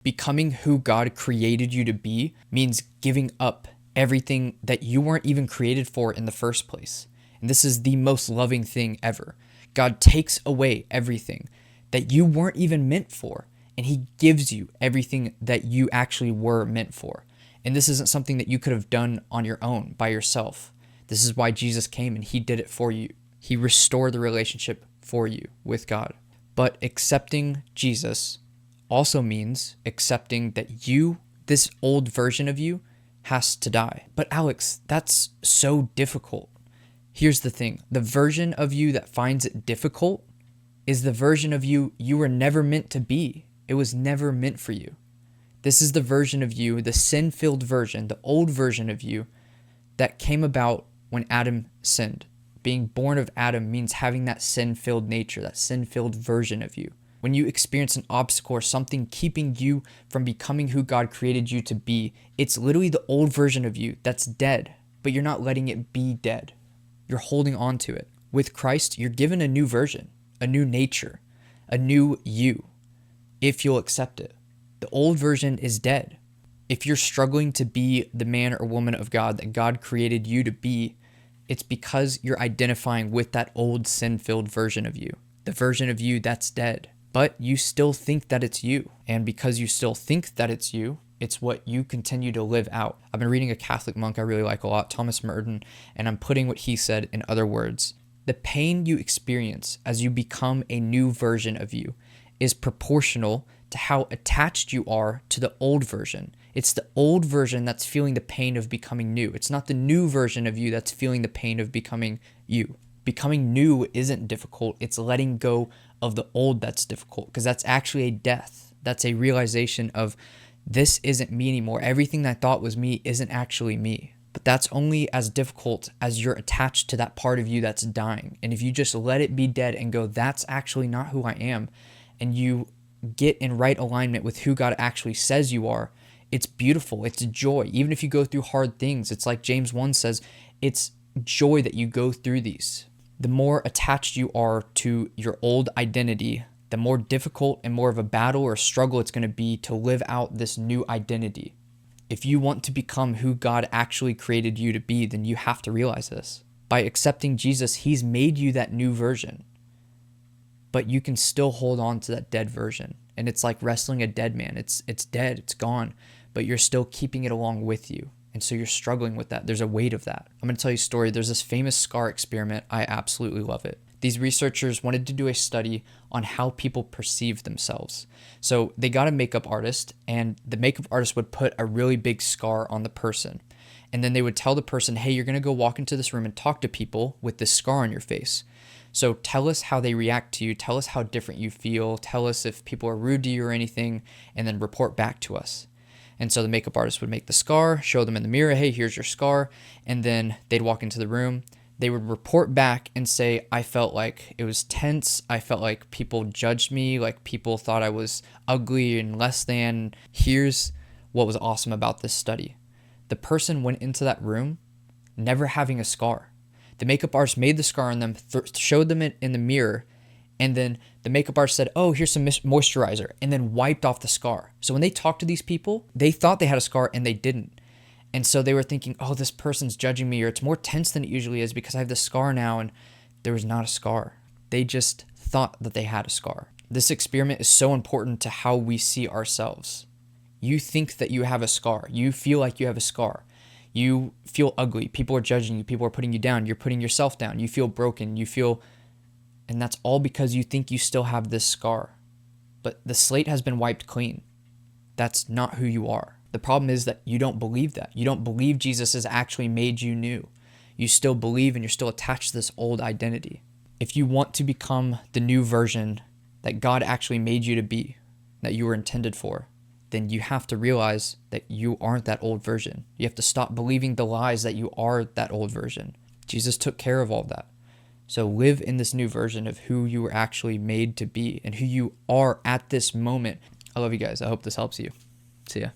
Becoming who God created you to be means giving up everything that you weren't even created for in the first place. And this is the most loving thing ever. God takes away everything that you weren't even meant for, and he gives you everything that you actually were meant for. And this isn't something that you could have done on your own by yourself. This is why Jesus came and he did it for you. He restored the relationship for you with God. But accepting Jesus also means accepting that this old version of you, has to die. But Alex, that's so difficult. Here's the thing. The version of you that finds it difficult is the version of you were never meant to be. It was never meant for you. This is the version of you, the sin-filled version, the old version of you that came about when Adam sinned. Being born of Adam means having that sin-filled nature, that sin-filled version of you. When you experience an obstacle or something keeping you from becoming who God created you to be, it's literally the old version of you that's dead, but you're not letting it be dead. You're holding on to it. With Christ, you're given a new version, a new nature, a new you, if you'll accept it. The old version is dead. If you're struggling to be the man or woman of God that God created you to be, it's because you're identifying with that old sin-filled version of you, the version of you that's dead. But you still think that it's you. And because you still think that it's you, it's what you continue to live out. I've been reading a Catholic monk I really like a lot, Thomas Merton, and I'm putting what he said in other words. The pain you experience as you become a new version of you is proportional to how attached you are to the old version. It's the old version that's feeling the pain of becoming new. It's not the new version of you that's feeling the pain of becoming you. Becoming new isn't difficult. It's letting go of the old that's difficult, because that's actually a death. That's a realization of, this isn't me anymore. Everything that I thought was me isn't actually me. But that's only as difficult as you're attached to that part of you that's dying. And if you just let it be dead and go, that's actually not who I am, and you get in right alignment with who God actually says you are, it's beautiful. It's joy. Even if you go through hard things, it's like James 1 says, it's joy that you go through these. The more attached you are to your old identity, the more difficult and more of a battle or struggle it's going to be to live out this new identity. If you want to become who God actually created you to be, then you have to realize this. By accepting Jesus, he's made you that new version. But you can still hold on to that dead version. And it's like wrestling a dead man. It's dead, it's gone, but you're still keeping it along with you. And so you're struggling with that. There's a weight of that. I'm going to tell you a story. There's this famous scar experiment. I absolutely love it. These researchers wanted to do a study on how people perceive themselves. So they got a makeup artist, and the makeup artist would put a really big scar on the person. And then they would tell the person, hey, you're going to go walk into this room and talk to people with this scar on your face. So tell us how they react to you. Tell us how different you feel. Tell us if people are rude to you or anything, and then report back to us. And so the makeup artist would make the scar, show them in the mirror, hey, here's your scar. And then they'd walk into the room. They would report back and say, I felt like it was tense. I felt like people judged me, like people thought I was ugly and less than. Here's what was awesome about this study. The person went into that room never having a scar. The makeup artist made the scar on them, showed them it in the mirror, and then the makeup artist said, oh, here's some moisturizer, and then wiped off the scar. So when they talked to these people, they thought they had a scar and they didn't. And so they were thinking, oh, this person's judging me, or it's more tense than it usually is because I have this scar now, and there was not a scar. They just thought that they had a scar. This experiment is so important to how we see ourselves. You think that you have a scar. You feel like you have a scar. You feel ugly. People are judging you. People are putting you down. You're putting yourself down. You feel broken. And that's all because you think you still have this scar. But the slate has been wiped clean. That's not who you are. The problem is that you don't believe that. You don't believe Jesus has actually made you new. You still believe, and you're still attached to this old identity. If you want to become the new version that God actually made you to be, that you were intended for, then you have to realize that you aren't that old version. You have to stop believing the lies that you are that old version. Jesus took care of all that. So live in this new version of who you were actually made to be and who you are at this moment. I love you guys. I hope this helps you. See ya.